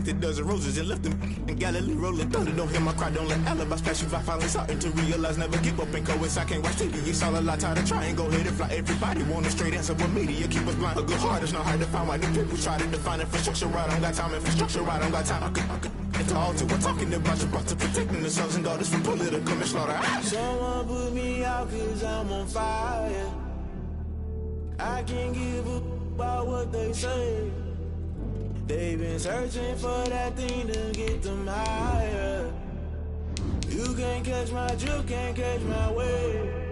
collected dozen roses and left them in Galilee rolling thunder. Don't hear my cry, don't let alibis pass you. I finally starting to realize never give up and coincide. I can't watch TV, it's all a lot. Tired of trying, go ahead and fly. Everybody want a straight answer, but media keep us blind. A good heart is not hard to find. Why do people try to define infrastructure? I don't got time, infrastructure, I don't got time. I could into all to we're talking about your to protecting the sons and daughters from political and slaughter. Someone put me out cause I'm on fire. I can't give up about what they say. They've been searching for that thing to get them higher. You can't catch my drift, can't catch my wave.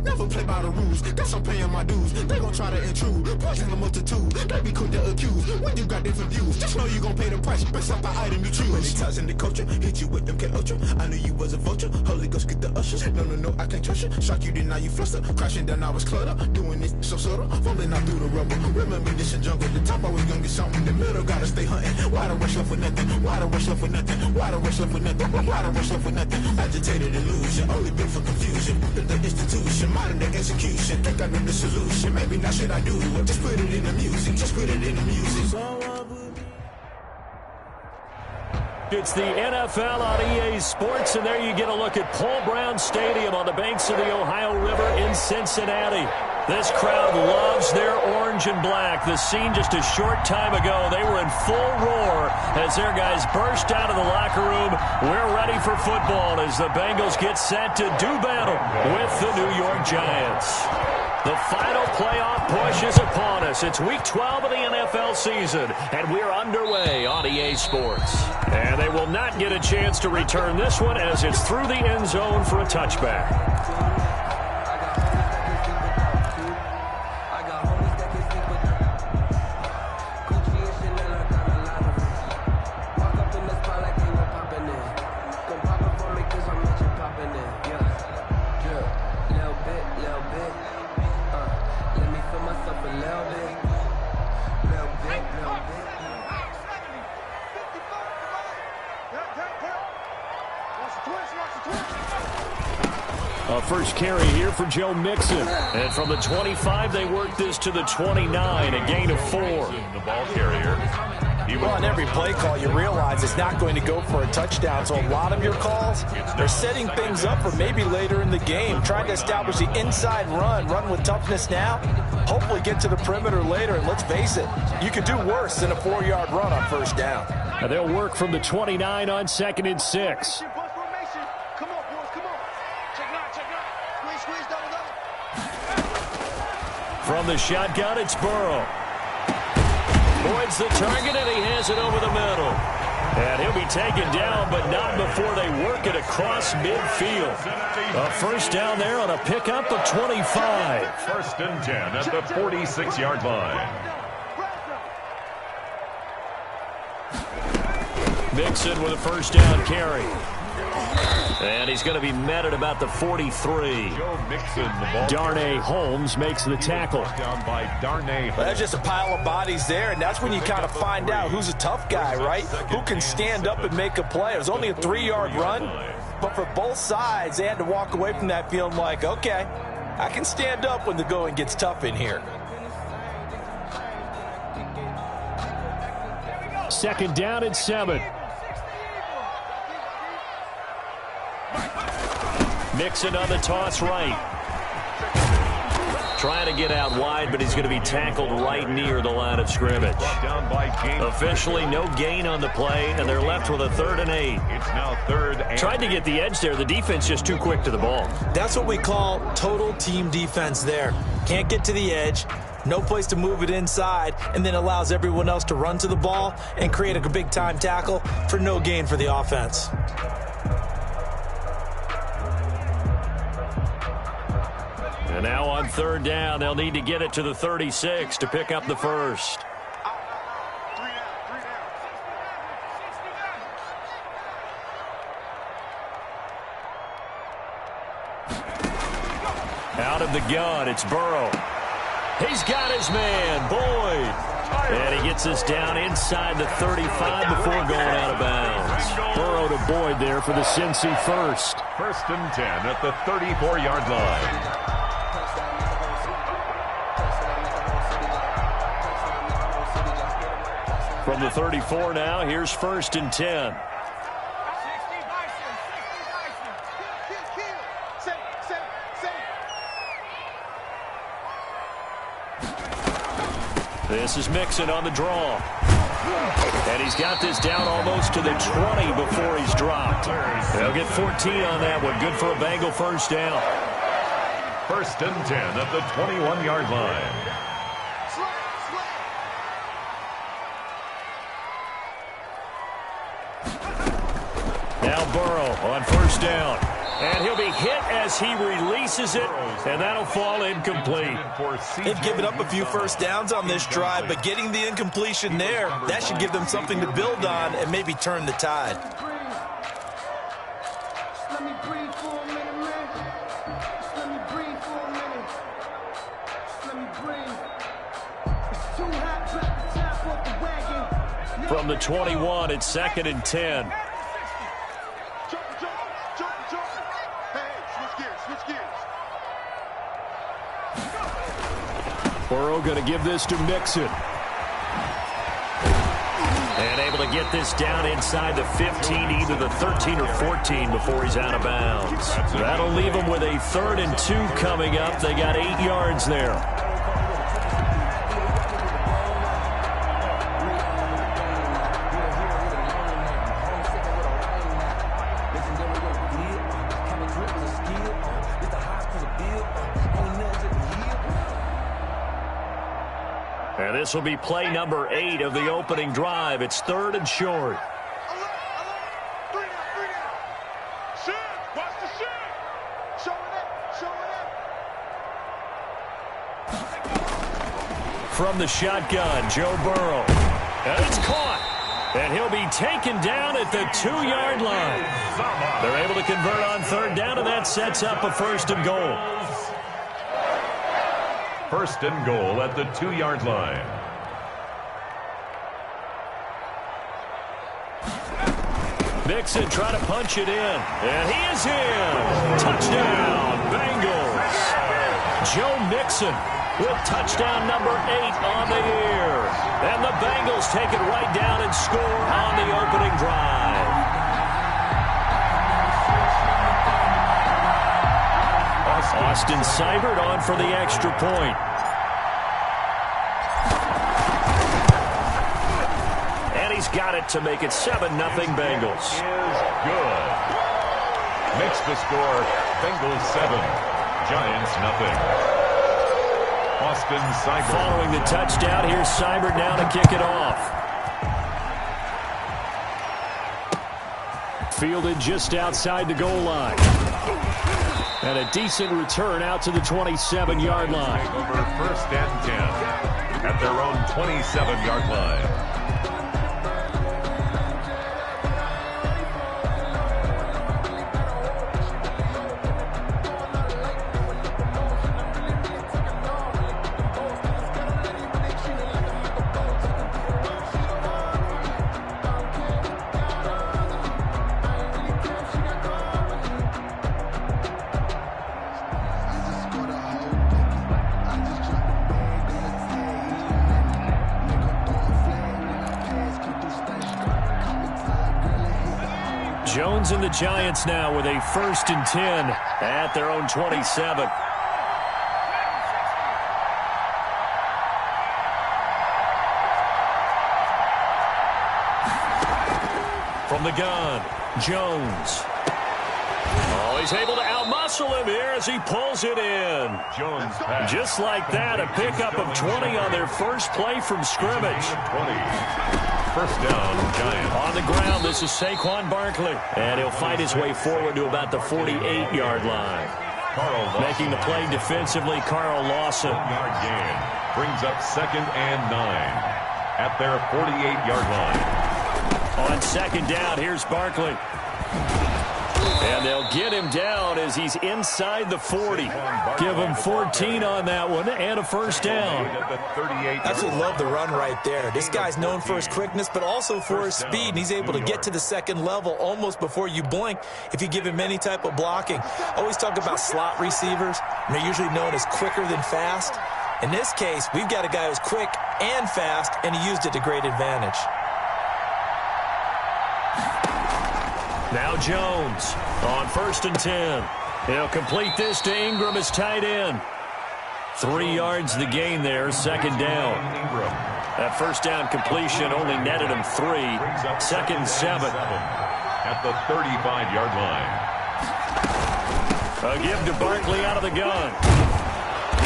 Never play by the rules, guess I'm paying my dues. They gon' try to intrude, poison the multitude. They be quick to accuse, when you got different views. Just know you gon' pay the price, based off the item you choose. Many ties in the culture, hit you with MK Ultra. I knew you was a vulture, Holy Ghost get the ushers. No, I can't trust you. Shock you, then now you fluster. Crashing down, I was cluttered. Doing this so subtle, falling out through the rubble. Remember this a jungle, the top always gonna get something. In the middle, gotta stay hunting. Why the rush left for nothing? Why the rush left for nothing? Why the rush left for nothing? Why the rush left for nothing? Agitated illusion, only built for confusion. The institution, modern day execution. Think I know the solution. Maybe not should I do it? Just put it in the music. Just put it in the music. It's the NFL on EA Sports, and there you get a look at Paul Brown Stadium on the banks of the Ohio River in Cincinnati. This crowd loves their orange and black. The scene just a short time ago, they were in full roar as their guys burst out of the locker room. We're ready for football as the Bengals get set to do battle with the New York Giants. The final playoff push is upon us. It's week 12 of the NFL season, and we're underway on EA Sports. And they will not get a chance to return this one as it's through the end zone for a touchback. First carry here for Joe Mixon. And from the 25, they work this to the 29, a gain of 4. The ball carrier. Well, on every play call, you realize it's not going to go for a touchdown. So a lot of your calls, they're setting things up for maybe later in the game, trying to establish the inside run with toughness now, hopefully get to the perimeter later. And let's face it, you could do worse than a 4-yard run on first down. And they'll work from the 29 on 2nd and 6. From the shotgun, it's Burrow. Avoids the target, and he has it over the middle. And he'll be taken down, but not before they work it across midfield. A first down there on a pickup of 25. 1st and 10 at the 46-yard line. Mixon with a first down carry. And he's going to be met at about the 43. Joe Mixon, the ball. Darnay Holmes makes the tackle. Down by Darnay. Well, there's just a pile of bodies there, and that's when you kind of find out who's a tough guy, right? Who can stand up and make a play. It was only a 3-yard run, but for both sides, they had to walk away from that feeling like, okay, I can stand up when the going gets tough in here. 2nd down and 7. Mixon on the toss right. Trying to get out wide, but he's going to be tackled right near the line of scrimmage. Officially no gain on the play, and they're left with a 3rd and 8. It's now 3rd and... Tried to get the edge there. The defense just too quick to the ball. That's what we call total team defense there. Can't get to the edge, no place to move it inside, and then allows everyone else to run to the ball and create a big-time tackle for no gain for the offense. And now on 3rd down, they'll need to get it to the 36 to pick up the first. Out of the gun, it's Burrow. He's got his man, Boyd. And he gets us down inside the 35 before going out of bounds. Burrow to Boyd there for the Cincy first. 1st and 10 at the 34-yard line. From the 34 now, here's 1st and 10. This is Mixon on the draw. And he's got this down almost to the 20 before he's dropped. They'll get 14 on that one. Good for a Bengal first down. 1st and 10 at the 21-yard line. Now Burrow on 1st down. And he'll be hit as he releases it, and that'll fall incomplete. They've given up a few first downs on this drive, but getting the incompletion there, that should give them something to build on and maybe turn the tide. From the 21, it's 2nd and 10. Burrow going to give this to Mixon. And able to get this down inside the 15, either the 13 or 14 before he's out of bounds. That'll leave him with a 3rd and 2 coming up. They got 8 yards there. And this will be play number 8 of the opening drive. It's 3rd and short. From the shotgun, Joe Burrow. And it's caught. And he'll be taken down at the 2-yard line. They're able to convert on 3rd down, and that sets up a 1st and goal. 1st and goal at the 2-yard line. Mixon trying to punch it in. And he is in. Touchdown, Bengals. Joe Mixon with touchdown number 8 on the year. And the Bengals take it right down and score on the opening drive. Austin Seibert on for the extra point. And he's got it to make it 7-0 Bengals. Is good. Makes the score Bengals 7, Giants nothing. Austin Seibert. Following the touchdown, here's Seibert now to kick it off. Fielded just outside the goal line. And a decent return out to the 27-yard line. Over 1st and 10 at their own 27-yard line. Jones and the Giants now with a 1st and 10 at their own 27. From the gun, Jones. Oh, he's able to outmuscle him here as he pulls it in. Jones pass. Just like that, a pickup of 20 on their first play from scrimmage. 20. 1st down, Giants. On the ground, this is Saquon Barkley. And he'll fight his way forward to about the 48-yard line. Making the play defensively, Carl Lawson. 1-yard gain. Brings up 2nd and 9 at their 48-yard line. On 2nd down, here's Barkley. And they'll get him down as he's inside the 40. Give him 14 on that one and a 1st down. Absolutely love the run right there. This guy's known for his quickness, but also for his speed. And he's able to get to the 2nd level almost before you blink if you give him any type of blocking. Always talk about slot receivers. And they're usually known as quicker than fast. In this case, we've got a guy who's quick and fast, and he used it to great advantage. Now Jones on 1st and 10. He'll complete this to Ingram as tight end. 3 yards the gain there, 2nd down. That first down completion only netted him 3. 2nd and 7. At the 35-yard line. A give to Barkley out of the gun.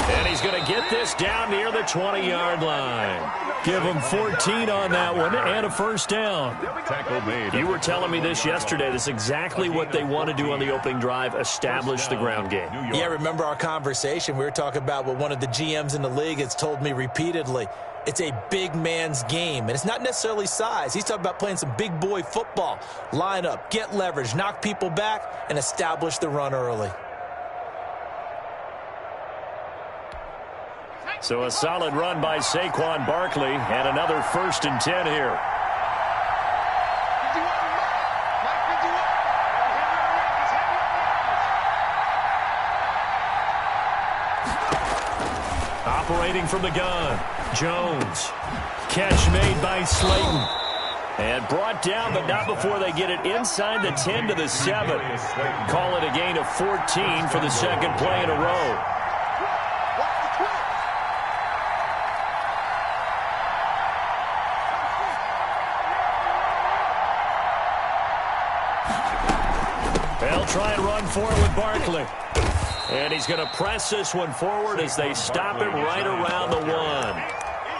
And he's going to get this down near the 20-yard line. Give him 14 on that one and a first down. Tackle made. You were telling me this yesterday. This is exactly what they want to do on the opening drive, establish the ground game. Yeah, remember our conversation? We were talking about what one of the GMs in the league has told me repeatedly. It's a big man's game, and it's not necessarily size. He's talking about playing some big boy football. Line up, get leverage, knock people back, and establish the run early. So a solid run by Saquon Barkley, and another 1st and 10 here. Operating from the gun, Jones. Catch made by Slayton. And brought down, but not before they get it inside the 10 to the 7. Call it a gain of 14 for the 2nd play in a row. They'll try and run for it with Barkley. And he's going to press this one forward as they stop it right around the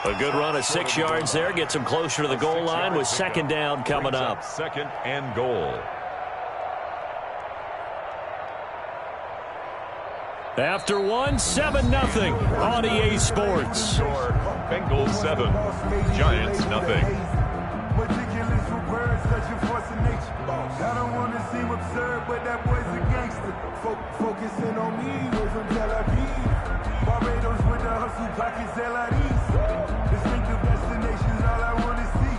1. A good run of 6 yards there. Gets him closer to the goal line with 2nd down coming up. 2nd and goal. After 1, 7-0 on EA Sports. Bengals 7, Giants 0. I don't want to seem absurd, but that boy's a gangster. Focusing on me, we're from Tel Aviv. Barbados with the hustle, pockets LIDs. Distinctive destinations, all I want to see.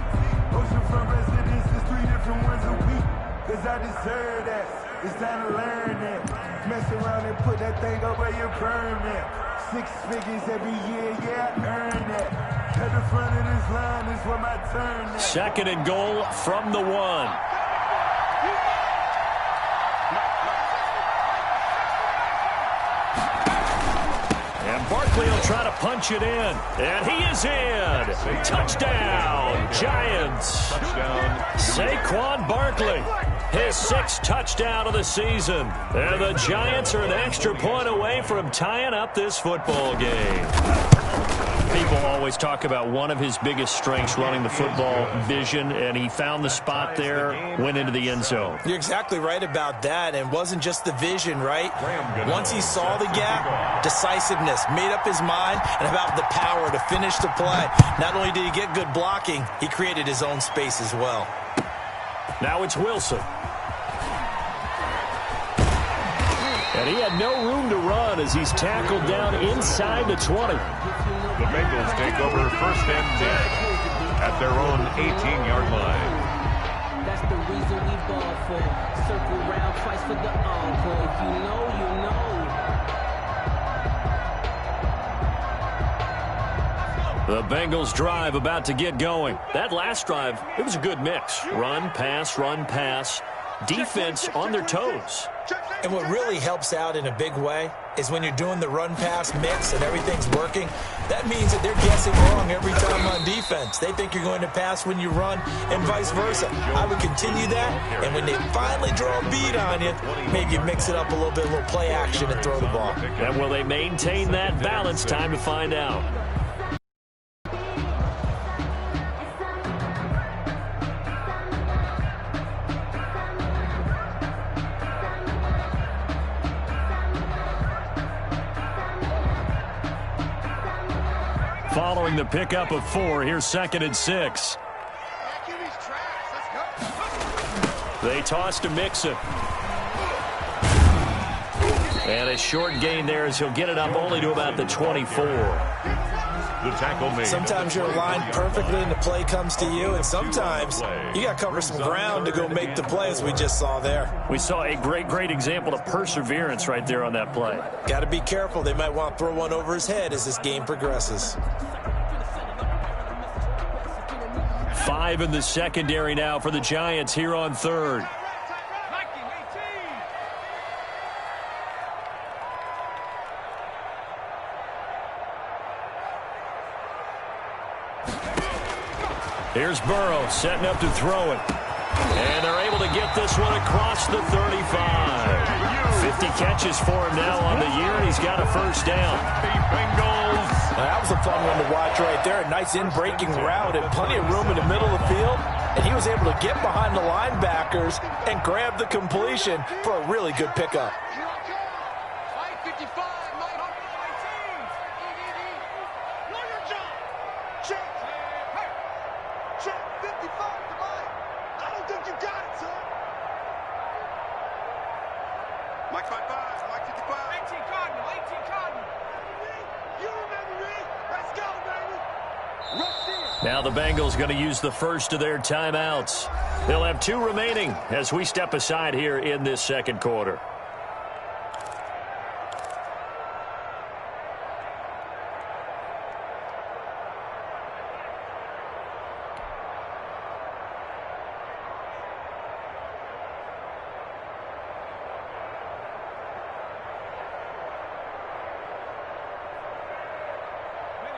Oceanfront residences, 3 different ones a week. Cause I deserve that, it's time to learn that. Mess around and put that thing up where your permit. 6 figures every year, yeah, I earn that. At the front of this line is where my turn at. 2nd and goal from the 1. Barkley will try to punch it in, and he is in. Touchdown, Giants. Touchdown. Saquon Barkley, his 6th touchdown of the season. And the Giants are an extra point away from tying up this football game. People always talk about one of his biggest strengths, running the football, vision, and he found the spot there, went into the end zone. You're exactly right about that, and it wasn't just the vision, right? Once he saw the gap, decisiveness, made up his mind, and about the power to finish the play. Not only did he get good blocking, he created his own space as well. Now it's Wilson. And he had no room to run as he's tackled down inside the 20. The Bengals take over 1st and 10 at their own 18-yard line. That's the reason we ball for. Circle round twice for the encore. If you know, you know. The Bengals drive about to get going. That last drive, it was a good mix. Run, pass, defense on their toes. And what really helps out in a big way is when you're doing the run-pass mix and everything's working, that means that they're guessing wrong every time on defense. They think you're going to pass when you run and vice versa. I would continue that, and when they finally draw a beat on you, maybe you mix it up a little bit, a little play action and throw the ball. And will they maintain that balance? Time to find out. Following the pickup of 4, here's 2nd and 6. They toss to Mixon. And a short gain there as he'll get it up only to about the 24. The The tackle made. Sometimes you're aligned perfectly and the play comes to you, and sometimes you got to cover some ground to go make the play, as we just saw there. We saw a great example of perseverance right there on that play. Got to be careful. They might want to throw one over his head as this game progresses. 5 in the secondary now for the Giants here on third. Here's Burrow setting up to throw it. And they're able to get this one across the 35. 50 catches for him now on the year, and he's got a first down. That was a fun one to watch right there. A nice in-breaking route and plenty of room in the middle of the field. And he was able to get behind the linebackers and grab the completion for a really good pickup. Now the Bengals going to use the first of their timeouts. They'll have 2 remaining as we step aside here in this second quarter.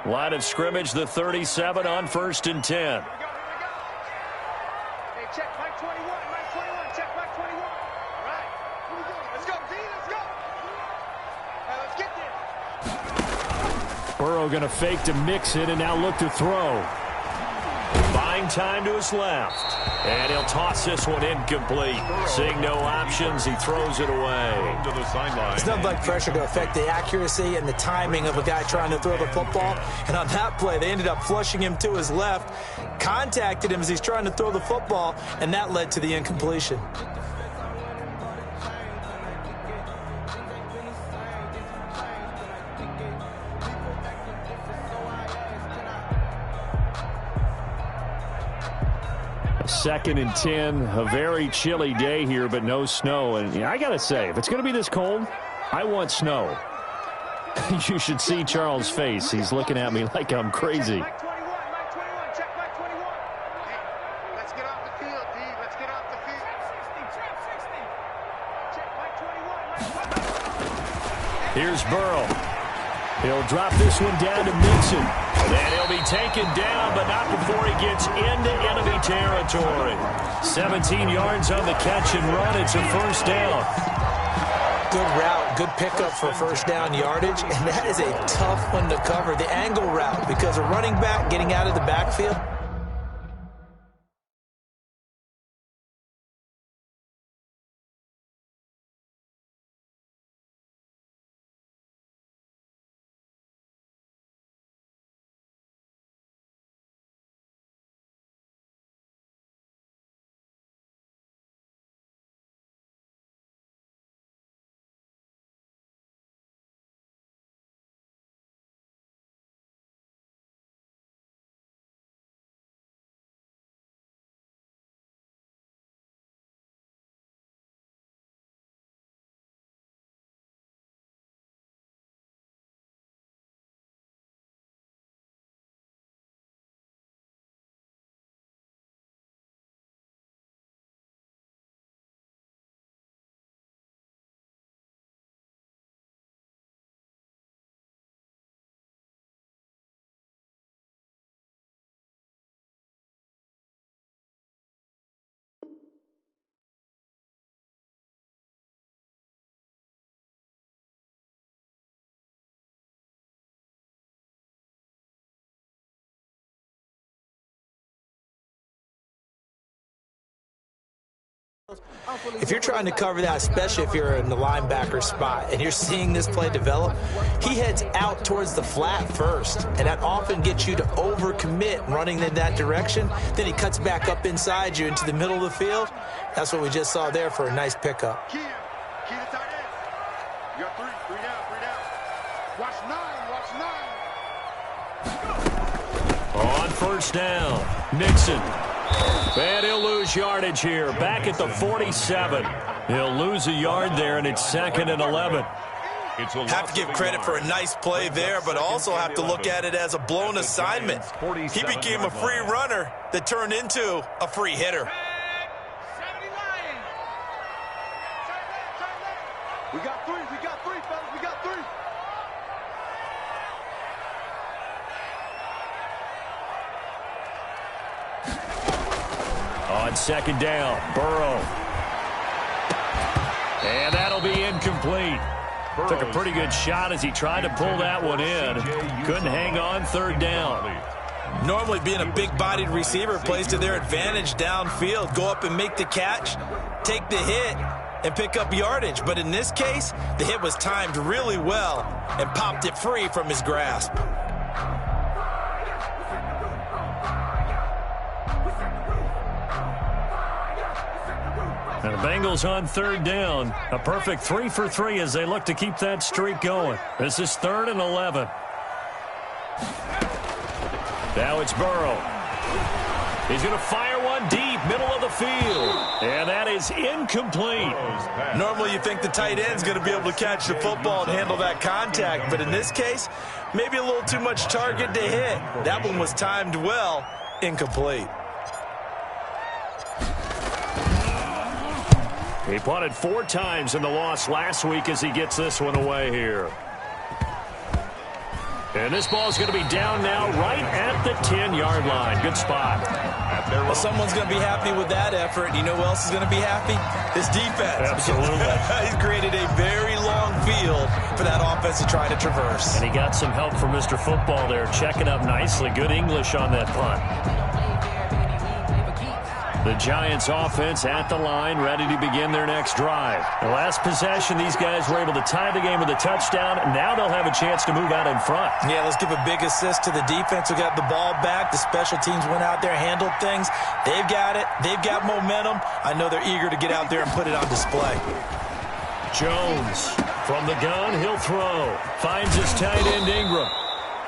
Line of scrimmage, the 37 on 1st and 10. Hey, check Mike 21, Mike 21, check Mike 21. All right, here we go. Let's go, D, let's go. Hey, let's get there. Burrow going to fake to mix it and now look to throw. Buying time to his left. And he'll toss this one incomplete. Seeing no options, he throws it away. To the sideline. It's nothing like pressure to affect the accuracy and the timing of a guy trying to throw the football. And on that play, they ended up flushing him to his left, contacted him as he's trying to throw the football, and that led to the incompletion. Second and 10, a very chilly day here, but no snow. And I got to say, if it's going to be this cold, I want snow. You should see Charles' face. He's looking at me like I'm crazy. Mike 21, Mike 21, check Mike 21. Hey, let's get off the field, D. Let's get off the field. Trap 60. Check Mike 21, Mike 21. Here's Burrow. He'll drop this one down to Mixon. And he'll be taken down, but not before he gets into enemy territory. 17 yards on the catch and run. It's a first down. Good route, good pickup for first down yardage, and that is a tough one to cover, the angle route, because a running back getting out of the backfield. If you're trying to cover that, especially if you're in the linebacker spot and you're seeing this play develop, he heads out towards the flat first, and that often gets you to overcommit running in that direction. Then he cuts back up inside you into the middle of the field. That's what we just saw there for a nice pickup. Key the tight end. You got three down. Watch 9. on first down. Nixon. And he'll lose yardage here. Back at the 47. He'll lose a yard there, and it's 2nd and 11. Have to give credit for a nice play there, but also have to look at it as a blown assignment. He became a free runner that turned into a free hitter. We got three, fellas, we got three. On 2nd down, Burrow. And that'll be incomplete. Took a pretty good shot as he tried to pull that one in. Couldn't hang on 3rd down. Normally being a big-bodied receiver plays to their advantage downfield. Go up and make the catch, take the hit, and pick up yardage. But in this case, the hit was timed really well and popped it free from his grasp. And the Bengals on 3rd down. A perfect 3 for 3 as they look to keep that streak going. This is 3rd and 11. Now it's Burrow. He's going to fire one deep, middle of the field. And that is incomplete. Normally you think the tight end's going to be able to catch the football and handle that contact. But in this case, maybe a little too much target to hit. That one was timed well, incomplete. He punted 4 times in the loss last week as he gets this one away here. And this ball's going to be down now right at the 10-yard line. Good spot. Well, someone's going to be happy with that effort. You know who else is going to be happy? This defense. Absolutely. He's created a very long field for that offense to try to traverse. And he got some help from Mr. Football there, checking up nicely. Good English on that punt. The Giants offense at the line, ready to begin their next drive. The last possession, these guys were able to tie the game with a touchdown, and now they'll have a chance to move out in front. Yeah, let's give a big assist to the defense who got the ball back. The special teams went out there, handled things. They've got it. They've got momentum. I know they're eager to get out there and put it on display. Jones from the gun, he'll throw. Finds his tight end Ingram.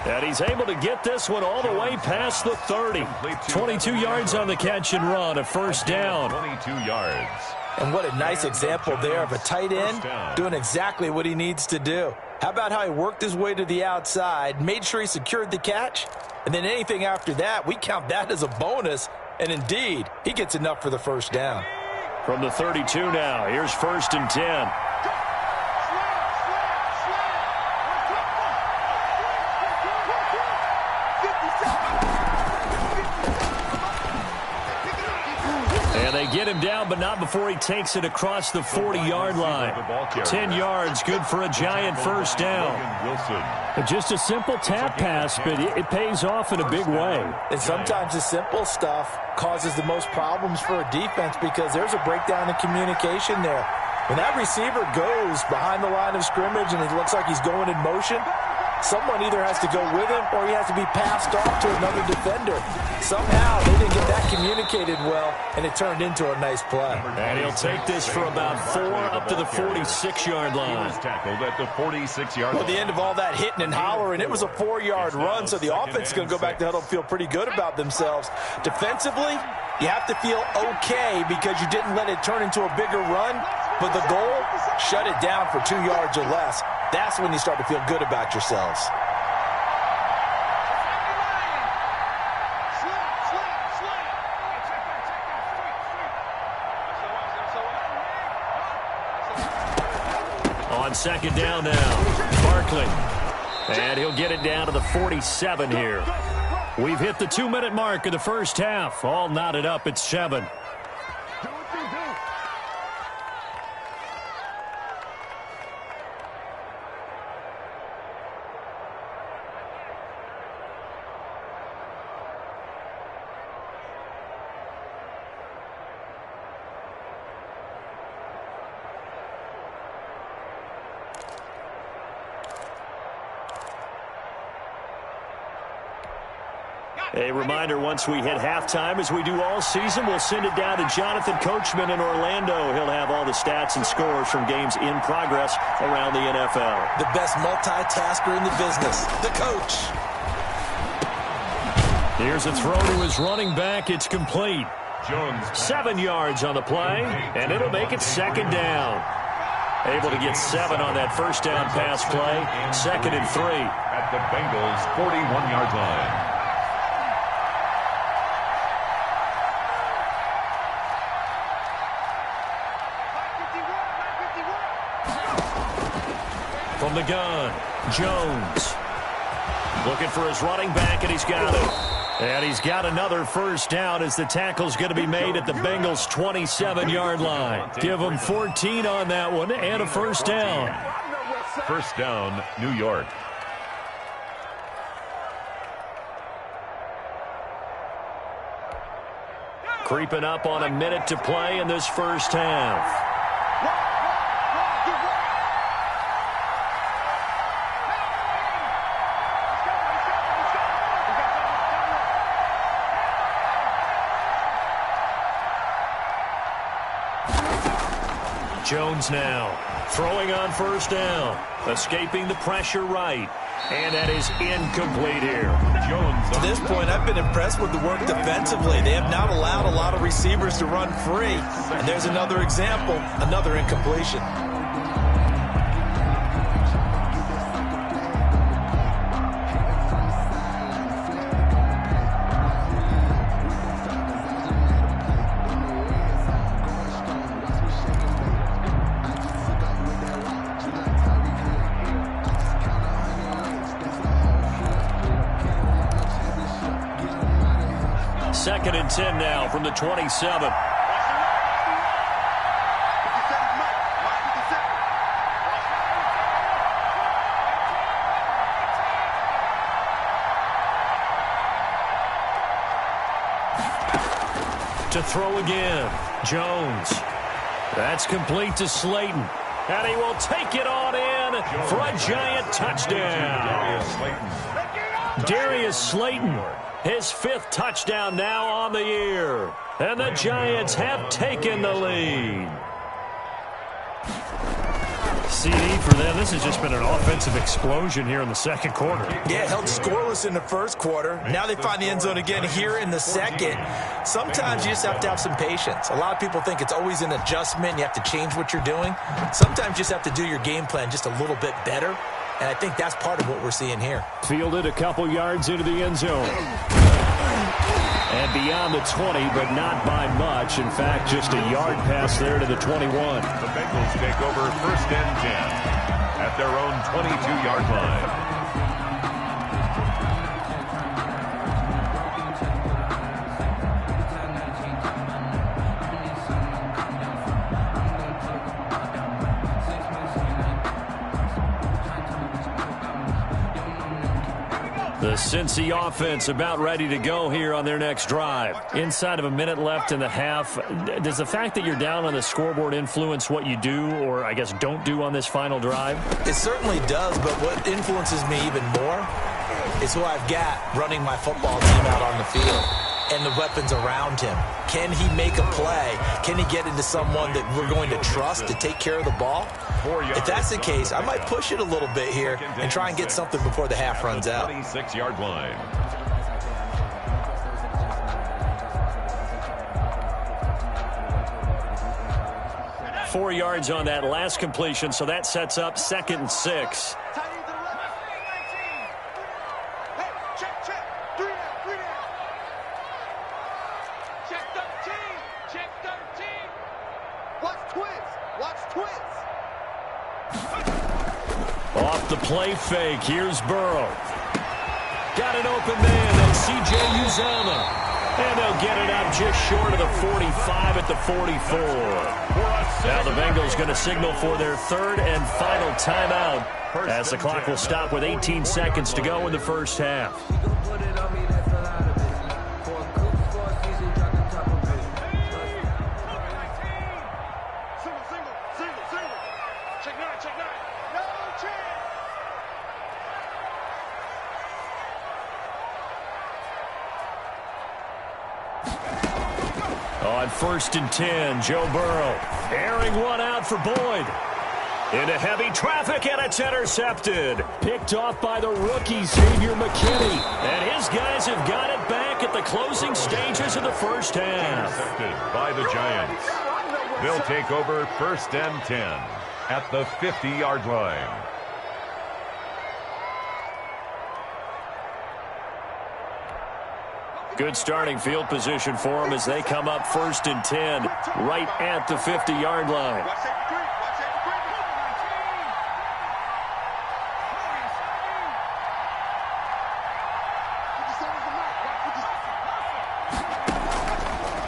And he's able to get this one all the way past the 30. 22 yards on the catch and run, a first down. 22 yards. And what a nice example there of a tight end doing exactly what he needs to do. How about how he worked his way to the outside, made sure he secured the catch, and then anything after that, we count that as a bonus. And indeed, he gets enough for the first down. From the 32 now, here's 1st and 10. Get him down, but not before he takes it across the 40-yard line. 10 yards, good for a Giant first down. Just a simple tap pass, but it pays off in a big way. And sometimes the simple stuff causes the most problems for a defense because there's a breakdown in communication there. When that receiver goes behind the line of scrimmage and it looks like he's going in motion, someone either has to go with him or he has to be passed off to another defender. Somehow they didn't get that communicated well, and it turned into a nice play. And he'll take this for about 4 up to the 46-yard line. Tackled at the 46-yard line. Well, the end of all that hitting and hollering, it was a 4-yard run, so the offense is going to go back to huddle and feel pretty good about themselves. Defensively, you have to feel okay because you didn't let it turn into a bigger run, but the goal, shut it down for 2 yards or less. That's when you start to feel good about yourselves. On 2nd down now, Barkley. And he'll get it down to the 47 here. We've hit the 2-minute mark of the first half. All knotted up at 7. A reminder, once we hit halftime, as we do all season, we'll send it down to Jonathan Coachman in Orlando. He'll have all the stats and scores from games in progress around the NFL. The best multitasker in the business, the coach. Here's a throw to his running back. It's complete. Jones. 7 yards on the play, and it'll make it second down. Able to get 7 on that first down pass play. 2nd and 3. At the Bengals' 41-yard line. From the gun, Jones. Looking for his running back, and he's got it. And he's got another first down as the tackle's going to be made at the Bengals' 27-yard line. Give them 14 on that one and a first down. First down, New York. Creeping up on a minute to play in this first half. Jones now throwing on first down, escaping the pressure right, and that is incomplete here. Jones. At this point, I've been impressed with the work defensively. They have not allowed a lot of receivers to run free, and there's another example, another incompletion. Second and 10 now from the 27. To throw again, Jones. That's complete to Slayton. And he will take it on in for a giant touchdown. Darius Slayton. His 5th touchdown now on the year. And the Giants have taken the lead. CD for them. This has just been an offensive explosion here in the second quarter. Yeah, held scoreless in the first quarter. Now they find the end zone again here in the second. Sometimes you just have to have some patience. A lot of people think it's always an adjustment. You have to change what you're doing. Sometimes you just have to do your game plan just a little bit better. And I think that's part of what we're seeing here. Fielded a couple yards into the end zone. And beyond the 20, but not by much. In fact, just a yard pass there to the 21. The Bengals take over 1st and 10 at their own 22-yard line. The Cincy offense about ready to go here on their next drive. Inside of a minute left in the half, does the fact that you're down on the scoreboard influence what you do, or I guess don't do on this final drive? It certainly does, but what influences me even more is who I've got running my football team out on the field and the weapons around him. Can he make a play? Can he get into someone that we're going to trust to take care of the ball? If that's the case, I might push it a little bit here and try and get something before the half runs out. 26-yard line. Four yards on that last completion, so that sets up 2nd and 6. Off the play fake, here's Burrow. Got an open man, and C.J. Uzomah. And they'll get it up just short of the 45 at the 44. Now the Bengals going to signal for their 3rd and final timeout as the clock will stop with 18 seconds to go in the first half. On 1st and 10, Joe Burrow airing one out for Boyd. Into heavy traffic, and it's intercepted. Picked off by the rookie, Xavier McKinney. And his guys have got it back the closing stages of the first half. Intercepted by the Giants. They'll take over 1st and 10 at the 50-yard line. Good starting field position for them as they come up 1st and 10 right at the 50-yard line.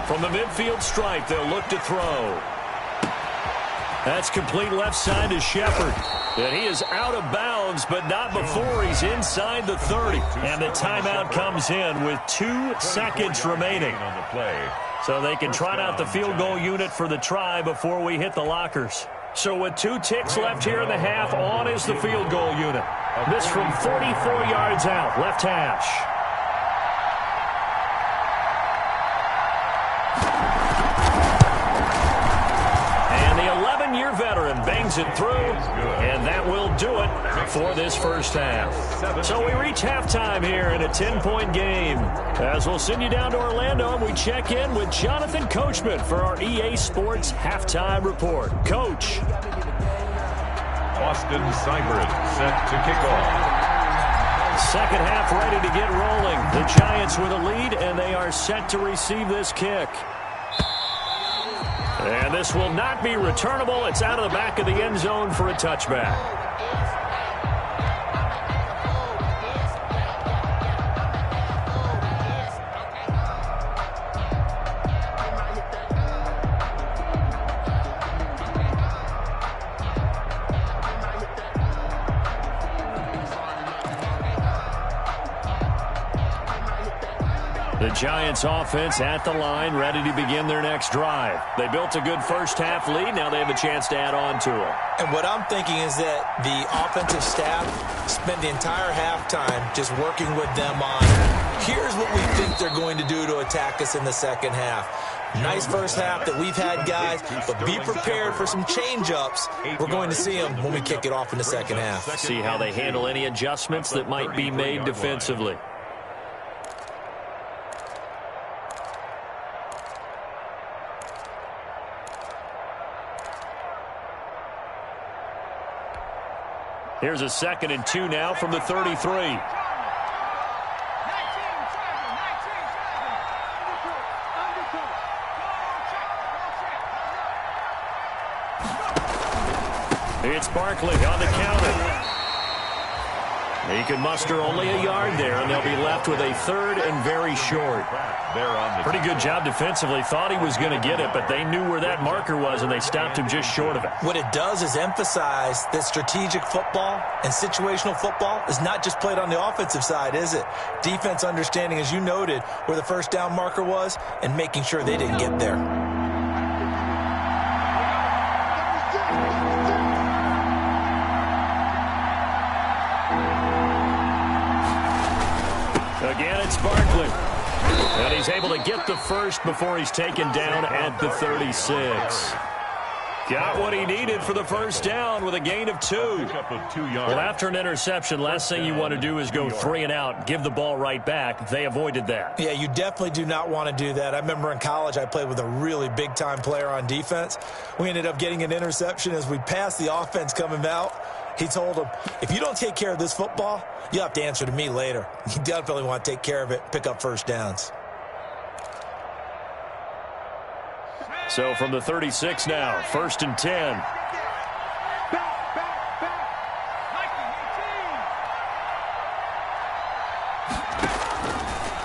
From the midfield stripe, they'll look to throw. That's complete left side to Shepard. And he is out of bounds, but not before he's inside the 30. And the timeout comes in with 2 seconds remaining. On the play. So they can trot out the field goal unit for the try before we hit the lockers. So with 2 ticks left here in the half, on is the field goal unit. This from 44 yards out, left hash. Year veteran bangs it through, and that will do it for this first half. So we reach halftime here in a 10-point game. As we'll send you down to Orlando, and we check in with Jonathan Coachman for our EA Sports Halftime Report. Coach. Austin Seibert set to kick off. Second half ready to get rolling. The Giants with a lead, and they are set to receive this kick. And this will not be returnable. It's out of the back of the end zone for a touchback. The Giants offense at the line, ready to begin their next drive. They built a good first half lead. Now they have a chance to add on to it. And what I'm thinking is that the offensive staff spent the entire halftime just working with them on, here's what we think they're going to do to attack us in the second half. Nice first half that we've had, guys, but be prepared for some change-ups. We're going to see them when we kick it off in the second half. See how they handle any adjustments that might be made defensively. Here's a 2nd and 2 now from the 33. It's Barkley on the counter. He can muster only a yard there, and they'll be left with a 3rd and very short. Pretty good job defensively. Thought he was going to get it, but they knew where that marker was, and they stopped him just short of it. What it does is emphasize that strategic football and situational football is not just played on the offensive side, is it? Defense understanding, as you noted, where the first down marker was and making sure they didn't get there. Again, it's Barkley. And he's able to get the first before he's taken down at the 36. Got what he needed for the first down with a gain of 2. Well, after an interception, last thing you want to do is go 3 and out, give the ball right back. They avoided that. Yeah, you definitely do not want to do that. I remember in college I played with a really big-time player on defense. We ended up getting an interception as we passed the offense coming out. He told him, if you don't take care of this football, you'll have to answer to me later. You definitely want to take care of it, pick up first downs. So from the 36 now, 1st and 10.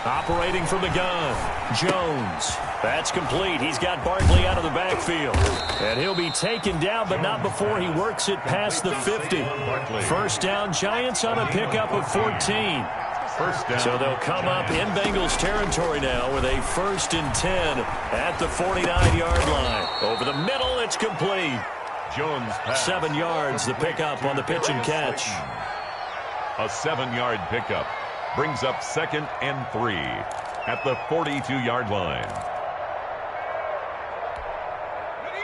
Operating from the gun, Jones. That's complete. He's got Barkley out of the backfield. And he'll be taken down, but not before he works it past the 50. First down, Giants on a pickup of 14. So they'll come up in Bengals territory now with a 1st and 10 at the 49-yard line. Over the middle, it's complete. Jones 7 yards, the pickup on the pitch and catch. A 7-yard pickup brings up 2nd and 3 at the 42-yard line.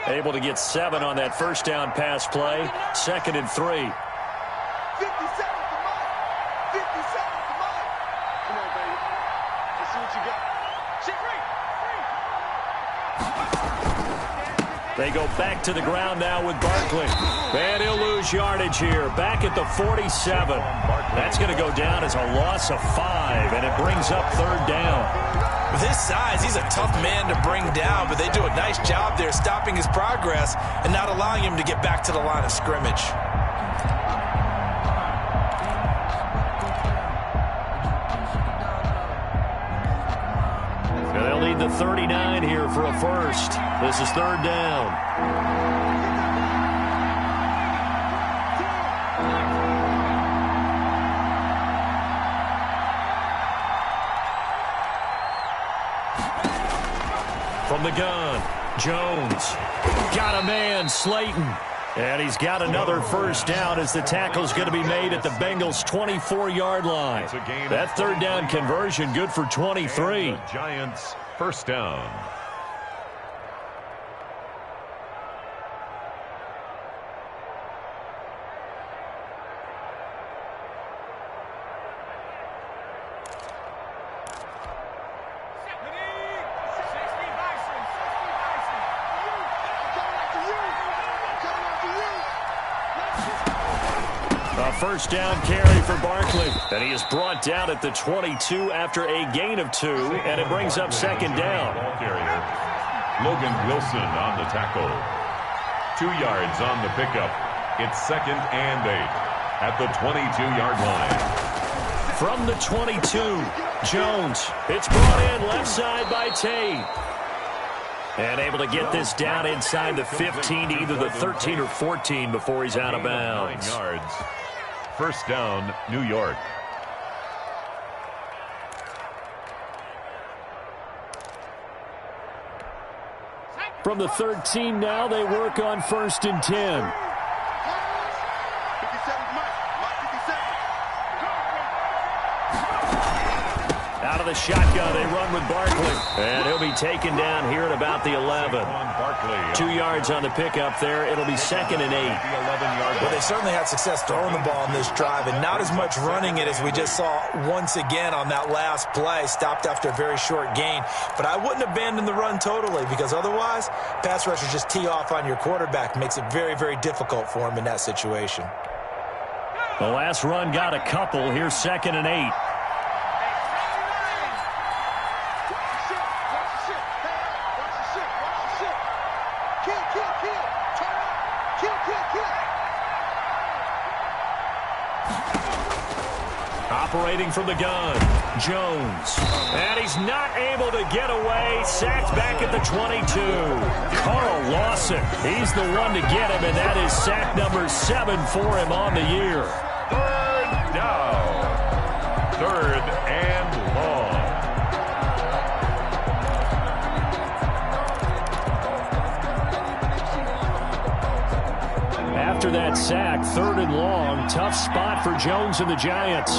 Able to get 7 on that first down pass play. 2nd and 3. 50 seconds to Mike. 50 seconds to Mike. Come on, baby. Let's see what you got. They go back to the ground now with Barkley. And he'll lose yardage here. Back at the 47. That's going to go down as a loss of 5, and it brings up 3rd down. With his size, he's a tough man to bring down, but they do a nice job there stopping his progress and not allowing him to get back to the line of scrimmage. They'll need the 39 here for a first. This is 3rd down. From the gun, Jones. Got a man, Slayton. And he's got another first down as the tackle's going to be made at the Bengals' 24-yard line. That 3rd down conversion good for 23. And the Giants' first down. First down carry for Barkley. And he is brought down at the 22 after a gain of 2, and it brings up 2nd down. Ball carrier, Logan Wilson on the tackle. 2 yards on the pickup. It's 2nd and 8 at the 22-yard line. From the 22, Jones. It's brought in left side by Tate. And able to get this down inside the 15 to either the 13 or 14 before he's out of bounds. 9 yards. First down, New York. From the 13 now, they work on 1st and 10. Out of the shotgun, they run with Barkley. And he'll be taken down here at about the 11. 2 yards on the pickup there. It'll be 2nd and 8. Well, they certainly had success throwing the ball on this drive, and not as much running it as we just saw once again on that last play. Stopped after a very short gain. But I wouldn't abandon the run totally, because otherwise, pass rushers just tee off on your quarterback. Makes it very, very difficult for him in that situation. The last run got a couple. Here's 2nd and 8. Operating from the gun, Jones. And he's not able to get away. Sacked back at the 22. Carl Lawson, he's the one to get him, and that is sack number 7 for him on the year. 3rd down. 3rd and long. After that sack, 3rd and long. Tough spot for Jones and the Giants.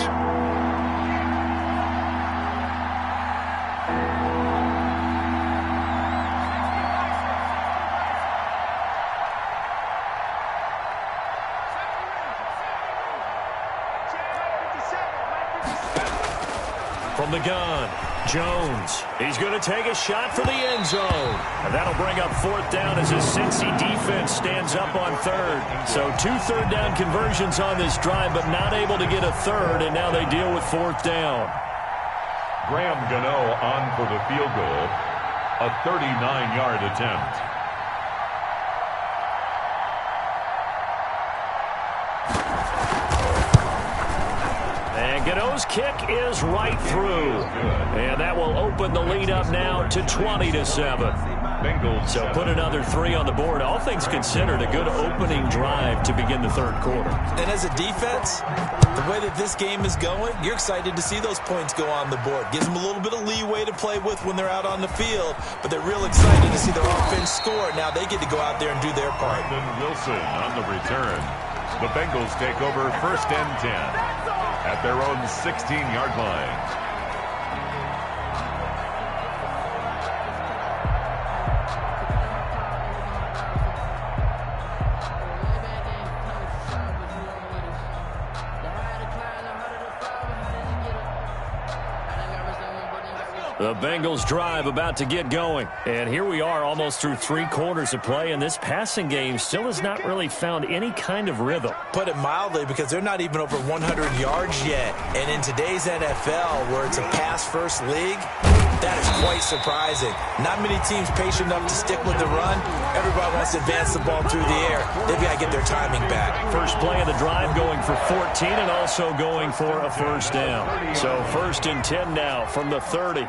From the gun, Jones. He's going to take a shot for the end zone. And that'll bring up 4th down as his Cincy defense stands up on 3rd. So 2 3rd down conversions on this drive, but not able to get a 3rd, and now they deal with 4th down. Graham Gano on for the field goal. A 39-yard attempt. And Gano's kick is right through. And that will open the lead up now to 20-7. Bengals. So put another 3 on the board. All things considered, a good opening drive to begin the 3rd quarter. And as a defense, the way that this game is going, you're excited to see those points go on the board. Gives them a little bit of leeway to play with when they're out on the field, but they're real excited to see their offense score. Now they get to go out there and do their part. Brandon Wilson on the return. The Bengals take over 1st and 10 at their own 16-yard line. The Bengals drive about to get going. And here we are almost through 3 quarters of play, and this passing game still has not really found any kind of rhythm. Put it mildly, because they're not even over 100 yards yet. And in today's NFL, where it's a pass-first league, that is quite surprising. Not many teams patient enough to stick with the run. Everybody wants to advance the ball through the air. They've got to get their timing back. First play of the drive going for 14 and also going for a first down. So 1st and 10 now from the 30.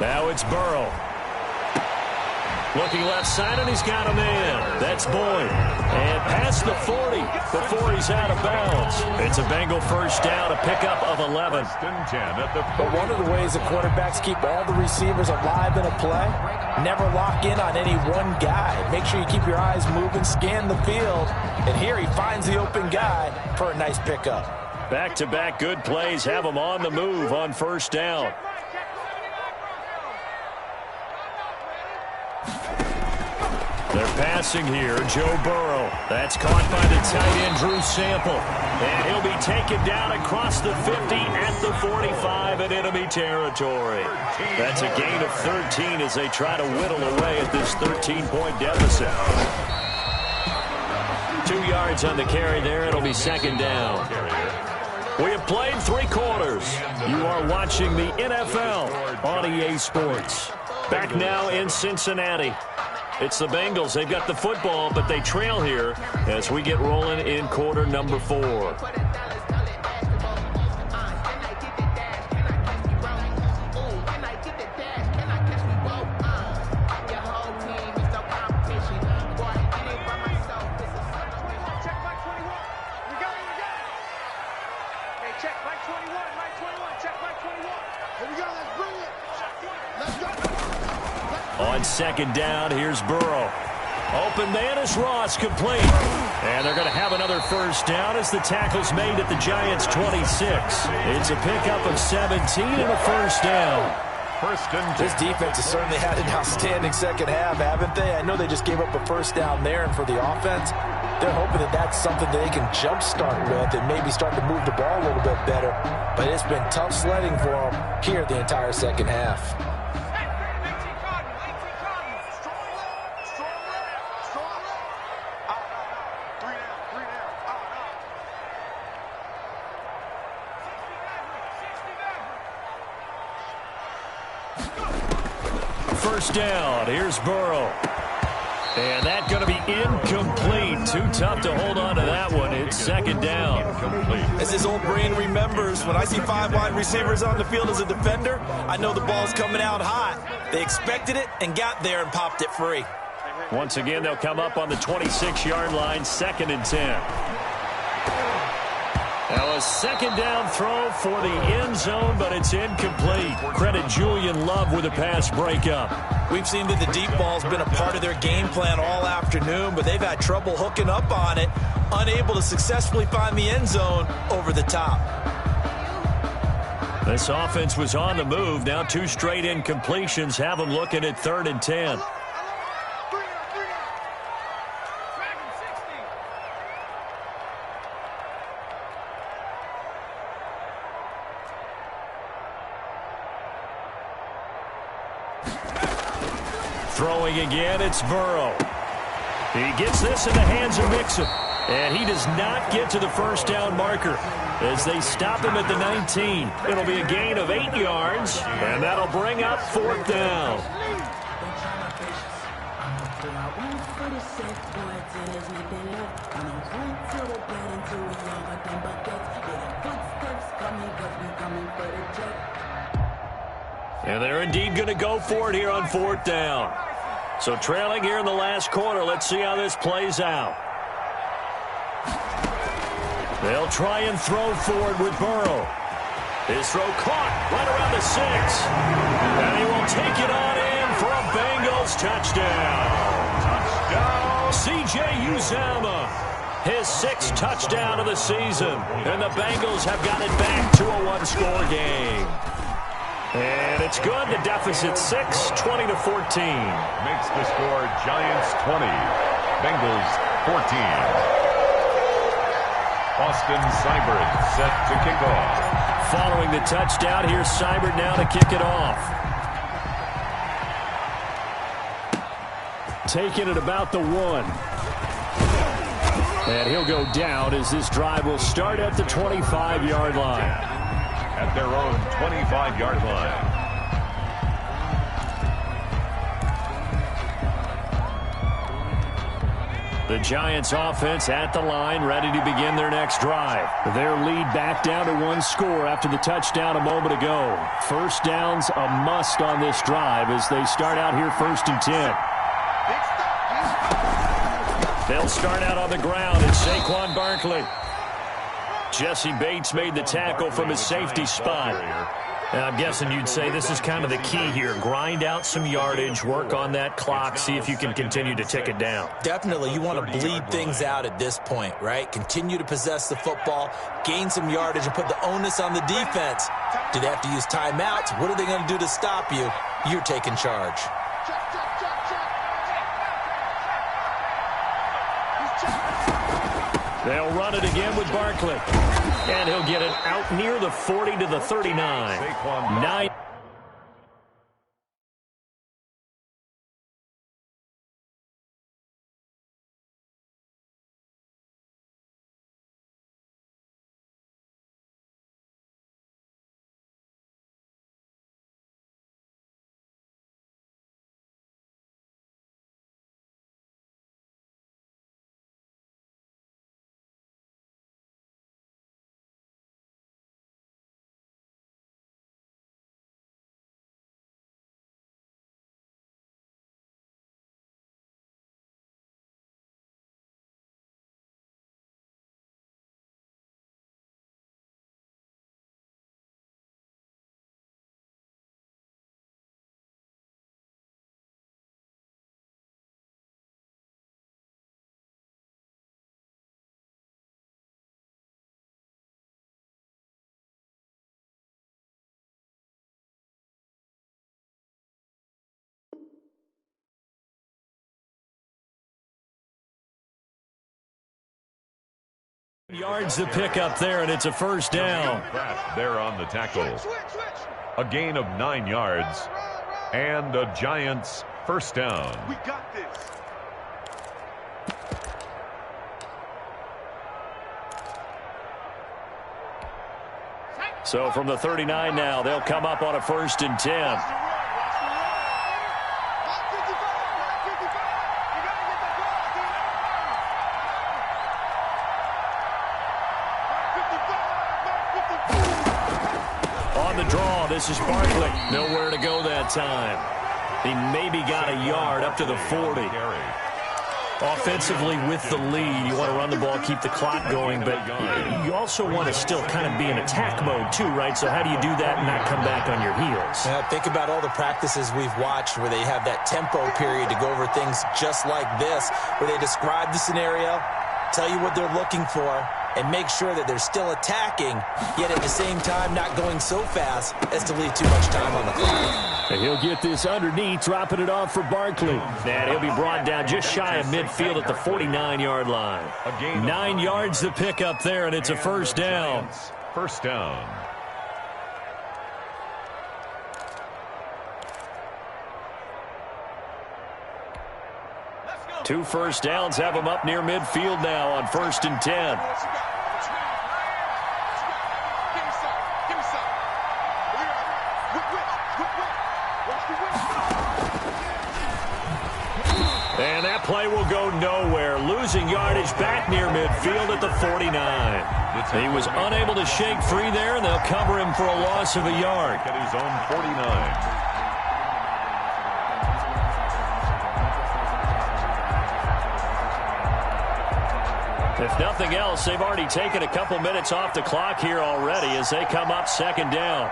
Now it's Burrow. Looking left side, and he's got a man. That's Boyd. And past the 40 before he's out of bounds. It's a Bengal first down, a pickup of 11. But one of the ways the quarterbacks keep all the receivers alive in a play, never lock in on any one guy. Make sure you keep your eyes moving, scan the field. And here he finds the open guy for a nice pickup. Back-to-back good plays have him on the move on first down. They're passing here, Joe Burrow. That's caught by the tight end, Drew Sample. And he'll be taken down across the 50 at the 45 in enemy territory. That's a gain of 13 as they try to whittle away at this 13-point deficit. 2 yards on the carry there. It'll be second down. We have played 3 quarters. You are watching the NFL on EA Sports. Back now in Cincinnati. It's the Bengals. They've got the football, but they trail here as we get rolling in quarter number 4. On second down, here's Burrow. Open man is Ross, complete. And they're going to have another first down as the tackle's made at the Giants' 26. It's a pickup of 17 and a first down. This defense has certainly had an outstanding second half, haven't they? I know they just gave up a first down there, and for the offense, they're hoping that that's something they can jumpstart with and maybe start to move the ball a little bit better. But it's been tough sledding for them here the entire second half. First down, here's Burrow. And that's going to be incomplete. Too tough to hold on to that one. It's second down. As his old brain remembers, when I see 5 wide receivers on the field as a defender, I know the ball's coming out hot. They expected it and got there and popped it free. Once again, they'll come up on the 26-yard line, 2nd and 10. Now a second down throw for the end zone, but it's incomplete. Credit Julian Love with a pass breakup. We've seen that the deep ball's been a part of their game plan all afternoon, but they've had trouble hooking up on it, unable to successfully find the end zone over the top. This offense was on the move. Now 2 straight incompletions have them looking at 3rd and 10. Throwing again, it's Burrow. He gets this in the hands of Mixon. And he does not get to the first down marker as they stop him at the 19. It'll be a gain of 8 yards, and that'll bring up 4th down. And they're indeed going to go for it here on 4th down. So trailing here in the last quarter. Let's see how this plays out. They'll try and throw forward with Burrow. His throw caught right around the 6. And he will take it on in for a Bengals touchdown. C.J. Uzomah, his 6th touchdown of the season. And the Bengals have got it back to a 1-score game. And it's good. The deficit 6, 20-14. Makes the score Giants 20, Bengals 14. Austin Seibert set to kick off. Following the touchdown, here's Seibert now to kick it off. Taking it about the 1. And he'll go down as this drive will start at the 25-yard line. At their own 25-yard line. The Giants offense at the line, ready to begin their next drive. Their lead back down to 1 score after the touchdown a moment ago. First down's a must on this drive as they start out here 1st and 10. They'll start out on the ground. It's Saquon Barkley. Jesse Bates made the tackle from his safety spot. Now, I'm guessing you'd say this is kind of the key here. Grind out some yardage, work on that clock, see if you can continue to tick it down. Definitely. You want to bleed things out at this point, right? Continue to possess the football, gain some yardage, and put the onus on the defense. Do they have to use timeouts? What are they going to do to stop you? You're taking charge. They'll run it again with Barkley. And he'll get it out near the 40 to the 39. 9. Yards the pick up there, and it's a first down. There on the tackle. A gain of 9 yards and a Giants first down. We got this. So from the 39 now, they'll come up on a 1st and 10. This is Barkley. Nowhere to go that time. He maybe got a yard up to the 40. Offensively with the lead, you want to run the ball, keep the clock going, but you also want to still kind of be in attack mode too, right? So how do you do that and not come back on your heels? Think about all the practices we've watched where they have that tempo period to go over things just like this, where they describe the scenario, tell you what they're looking for, and make sure that they're still attacking, yet at the same time not going so fast as to leave too much time on the clock. And he'll get this underneath, dropping it off for Barkley. And he'll be brought down just shy of midfield at the 49-yard line. 9 yards to pick up there, and it's a first down. First down. Two first downs have them up near midfield now on 1st and 10. And that play will go nowhere. Losing yardage back near midfield at the 49. He was unable to shake free there, and they'll cover him for a loss of a yard. At his own 49. If nothing else, they've already taken a couple minutes off the clock here already as they come up 2nd down.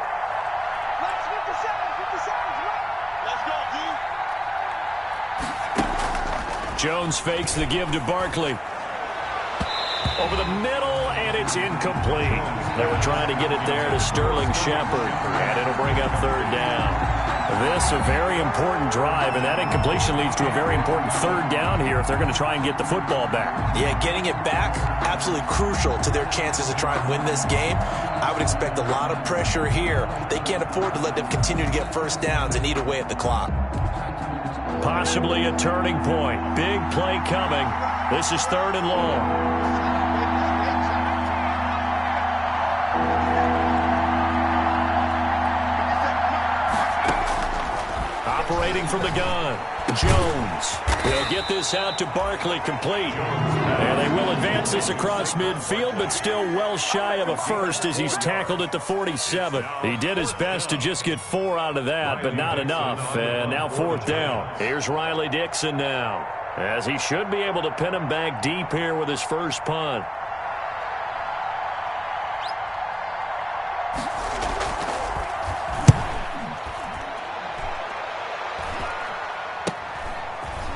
Jones fakes the give to Barkley. Over the middle, and and it's incomplete. They were trying to get it there to Sterling Shepard, and it'll bring up third down. This a very important drive, and that incompletion leads to a very important third down here if they're going to try and get the football back. Yeah, getting it back, absolutely crucial to their chances to try and win this game. I would expect a lot of pressure here. They can't afford to let them continue to get first downs and eat away at the clock. Possibly a turning point. Big play coming. This is third and long. Operating from the gun, Jones. They'll get this out to Barkley, complete. And they will advance this across midfield, but still well shy of a first as he's tackled at the 47. He did his best to just get 4 out of that, but not enough. And now fourth down. Here's Riley Dixon now, as he should be able to pin him back deep here with his first punt.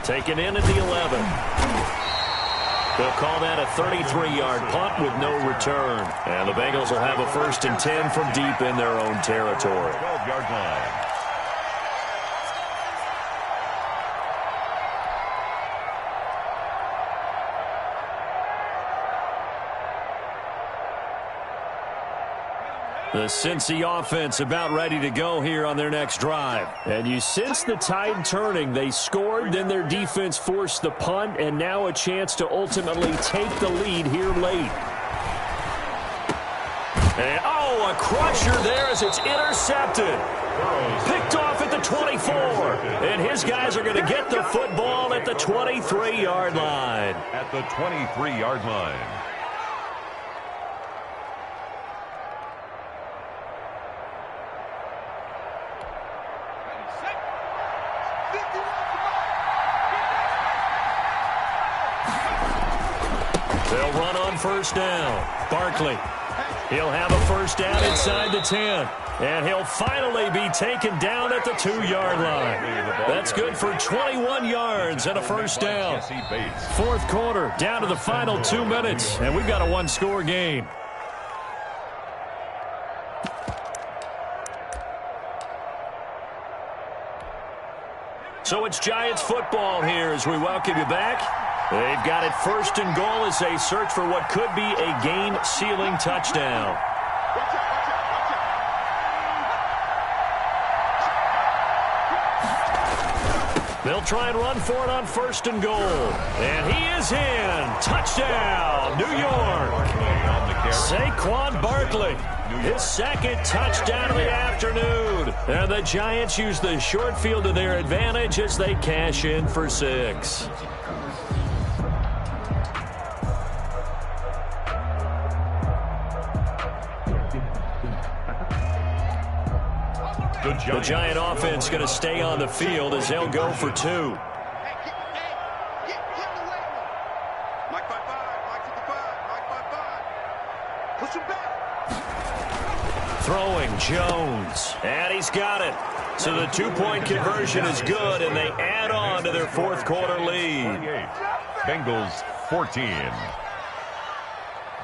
Taken in at the 11. They'll call that a 33-yard punt with no return. And the Bengals will have a 1st and 10 from deep in their own territory. 12-yard line. The Cincy offense about ready to go here on their next drive. And you sense the tide turning. They scored, then their defense forced the punt, and now a chance to ultimately take the lead here late. And, oh, a crusher there as it's intercepted. Picked off at the 24. And his guys are going to get the football at the 23-yard line. At the 23-yard line. They'll run on first down. Barkley. He'll have a first down inside the 10. And he'll finally be taken down at the 2-yard line. That's good for 21 yards and a first down. Fourth quarter, down to the final 2 minutes. And we've got a one-score game. So it's Giants football here as we welcome you back. They've got it 1st and goal as they search for what could be a game-sealing touchdown. They'll try and run for it on 1st and goal. And he is in. Touchdown, New York. Saquon Barkley. His 2nd touchdown of the afternoon. And the Giants use the short field to their advantage as they cash in for 6. The Giant offense going to stay on the field as they'll go for 2. Throwing Jones, and he's got it. So the 2-point conversion is good, and they add on to their 4th quarter lead. Bengals 14.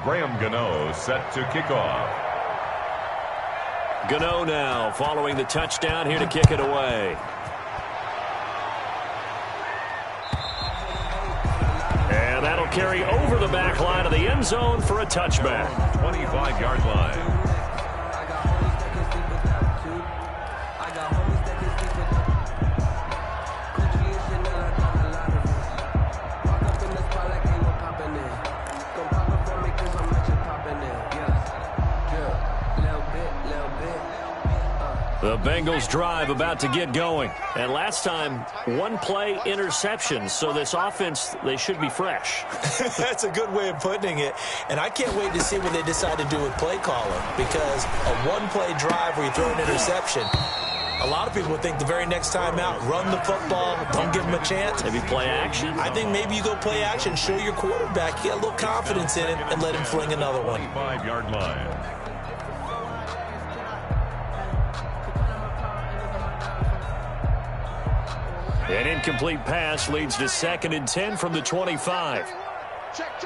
Graham Gano set to kick off. Gano now following the touchdown here to kick it away. And that'll carry over the back line of the end zone for a touchback. 25-yard line. The Bengals drive about to get going. And last time, 1-play interception. So this offense, they should be fresh. That's a good way of putting it. And I can't wait to see what they decide to do with play calling. Because a 1-play drive where you throw an interception, a lot of people would think the very next time out, run the football, don't give them a chance. Maybe play action? I think maybe you go play action, show your quarterback, get a little confidence in it, and let him fling another one. 25-yard line. An incomplete pass leads to 2nd and 10 from the 25. Check.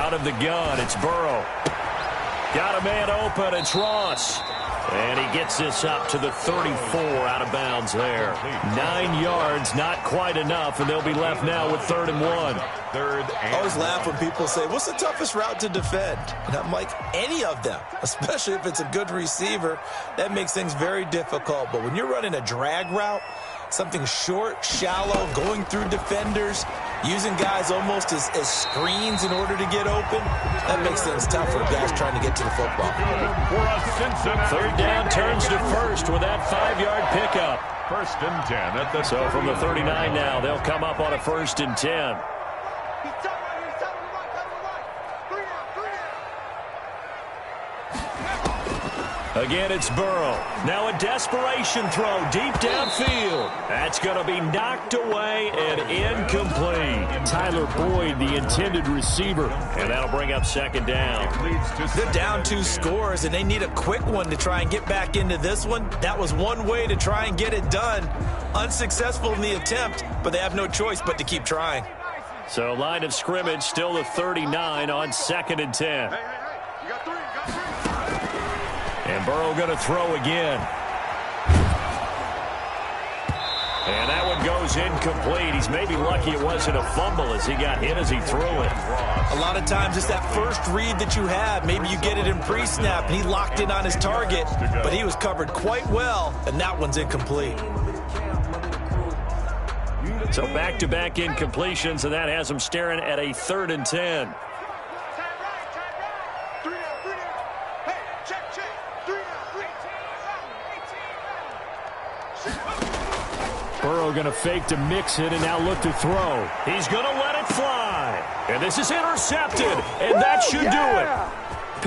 Out of the gun, it's Burrow. Got a man open, it's Ross. And he gets this up to the 34 out of bounds there. 9 yards, not quite enough, and they'll be left now with 3rd and 1. I always laugh when people say, what's the toughest route to defend? And I'm like, any of them, especially if it's a good receiver. That makes things very difficult. But when you're running a drag route, something short, shallow, going through defenders, using guys almost as screens in order to get open, that makes things tough for guys trying to get to the football. 3rd down turns to 1st with that 5-yard pickup. 1st and 10 at the So from the 39 now, they'll come up on a 1st and 10. Again, it's Burrow. Now a desperation throw deep downfield. That's going to be knocked away and incomplete. Tyler Boyd, the intended receiver. And that'll bring up 2nd down. They're down 2 scores, and they need a quick one to try and get back into this one. That was one way to try and get it done. Unsuccessful in the attempt, but they have no choice but to keep trying. So line of scrimmage still the 39 on 2nd and 10. And Burrow going to throw again. And that one goes incomplete. He's maybe lucky it wasn't a fumble as he got hit as he threw it. A lot of times it's that first read that you have. Maybe you get it in pre-snap. He locked in on his target, but he was covered quite well, and that one's incomplete. So back-to-back incompletions, and that has him staring at a 3rd and 10. Burrow going to fake to mix it and now look to throw. He's going to let it fly. And this is intercepted, and that should do it.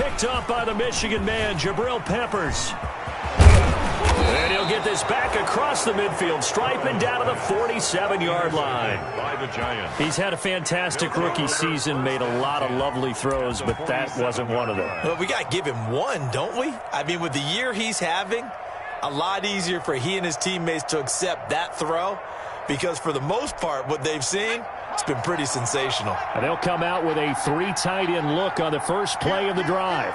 Picked up by the Michigan man, Jabril Peppers. And he'll get this back across the midfield stripe and down to the 47-yard line. By the Giants. He's had a fantastic rookie season, made a lot of lovely throws, but that wasn't one of them. Well, we got to give him one, don't we? I mean, with the year he's having, a lot easier for he and his teammates to accept that throw because for the most part, what they've seen, it's been pretty sensational. And they'll come out with a 3 tight end look on the first play of the drive.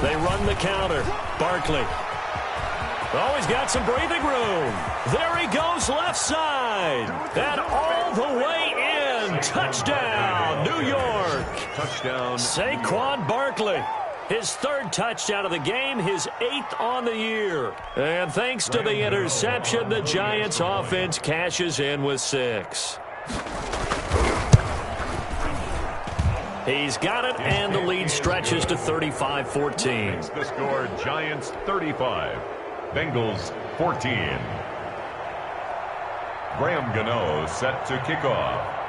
They run the counter. Barkley. Oh, he's got some breathing room. There he goes left side. And all the way in. Touchdown, New York. Touchdown. Saquon Barkley. His 3rd touchdown of the game, his 8th on the year. And thanks to the interception, the Giants offense cashes in with 6. He's got it, and the lead stretches to 35-14. The score, Giants 35, Bengals 14. Graham Gano set to kick off.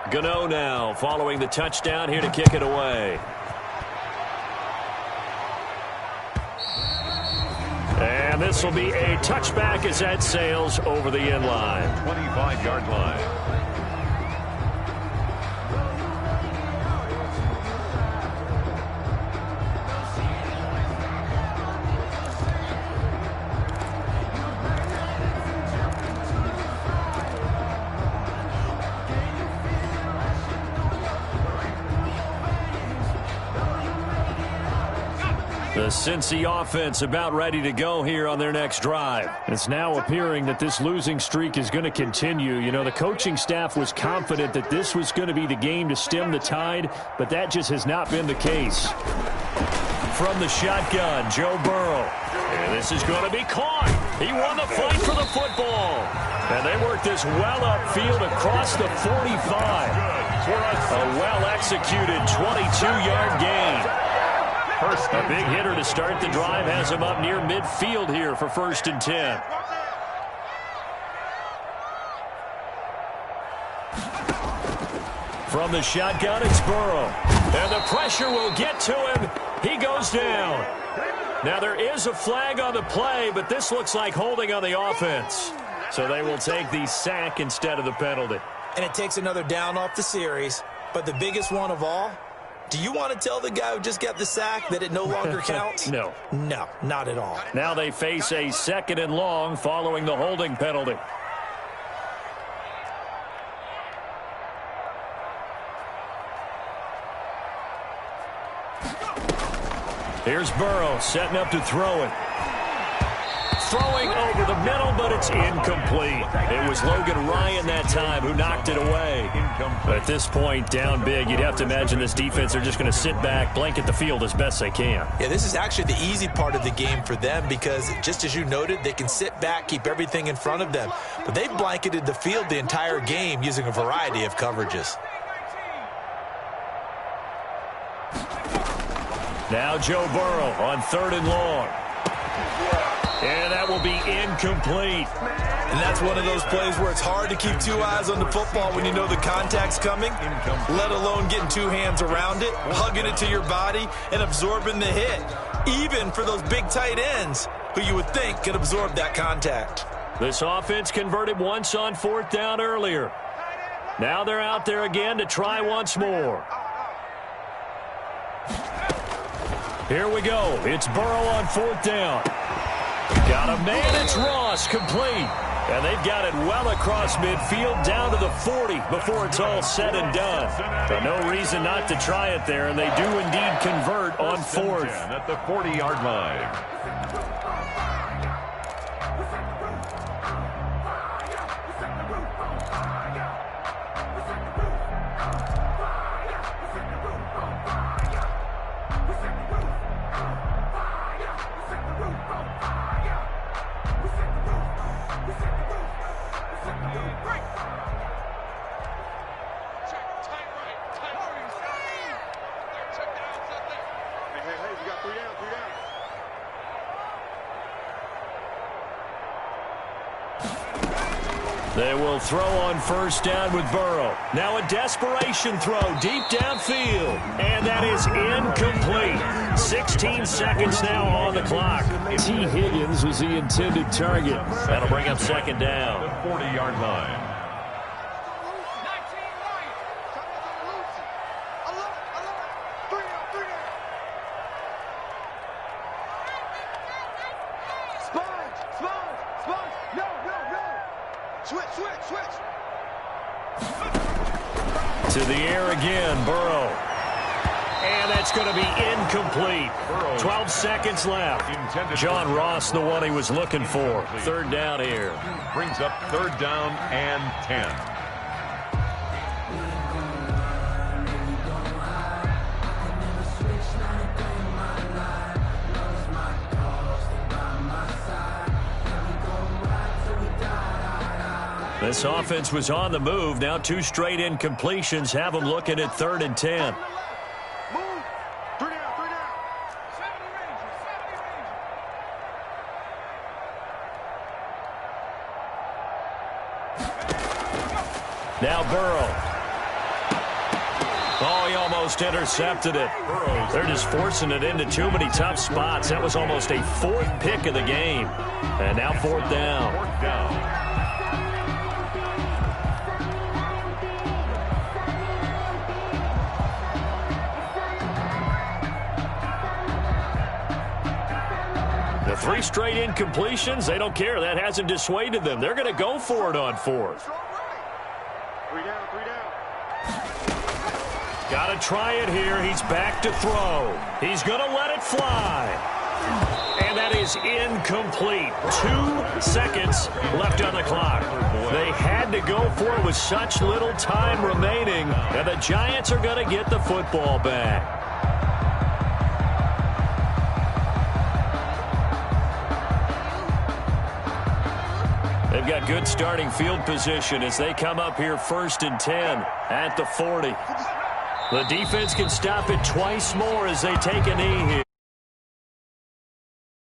Gano now following the touchdown here to kick it away. And this will be a touchback as that sails over the end line. 25-yard line. The Cincy offense about ready to go here on their next drive. It's now appearing that this losing streak is going to continue. You know, the coaching staff was confident that this was going to be the game to stem the tide, but that just has not been the case. From the shotgun, Joe Burrow. And this is going to be caught. He won the fight for the football. And they work this well upfield across the 45. A well-executed 22-yard gain. A big hitter to start the drive has him up near midfield here for 1st and 10. From the shotgun, it's Burrow. And the pressure will get to him. He goes down. Now there is a flag on the play, but this looks like holding on the offense. So they will take the sack instead of the penalty. And it takes another down off the series. But the biggest one of all, Do you want to tell the guy who just got the sack that it no longer counts? No. No, not at all. Now they face a 2nd and long following the holding penalty. Here's Burrow setting up to throw it. Throwing over the middle, but it's incomplete. It was Logan Ryan that time who knocked it away. At this point, down big, you'd have to imagine this defense are just going to sit back, blanket the field as best they can. Yeah, this is actually the easy part of the game for them because, just as you noted, they can sit back, keep everything in front of them. But they've blanketed the field the entire game using a variety of coverages. Now Joe Burrow on 3rd and long. And that will be incomplete. And that's one of those plays where it's hard to keep 2 eyes on the football when you know the contact's coming, let alone getting 2 hands around it, hugging it to your body, and absorbing the hit, even for those big tight ends who you would think could absorb that contact. This offense converted once on 4th down earlier. Now they're out there again to try once more. Here we go. It's Burrow on 4th down. Got a man. It's Ross, complete. And they've got it well across midfield down to the 40 before it's all said and done. So no reason not to try it there, and they do indeed convert on 4th. At the 40-yard line. They will throw on 1st down with Burrow. Now a desperation throw deep downfield. And that is incomplete. 16 seconds now on the clock. T. Higgins was the intended target. That'll bring up 2nd down. The 40-yard line. To the air again, Burrow. And that's going to be incomplete. 12 seconds left. John Ross, the one he was looking for. 3rd down here. Brings up 3rd down and 10. This offense was on the move. Now 2 straight incompletions have them looking at 3rd and 10. Now Burrow. Oh, he almost intercepted it. They're just forcing it into too many tough spots. That was almost a 4th pick of the game. And now 4th down. 4th down. The 3 straight incompletions, they don't care. That hasn't dissuaded them. They're going to go for it on 4th. 3 down, 3 down. Got to try it here. He's back to throw. He's going to let it fly. And that is incomplete. 2 seconds left on the clock. They had to go for it with such little time remaining. And the Giants are going to get the football back. They've got good starting field position as they come up here 1st and 10 at the 40. The defense can stop it twice more as they take a knee here.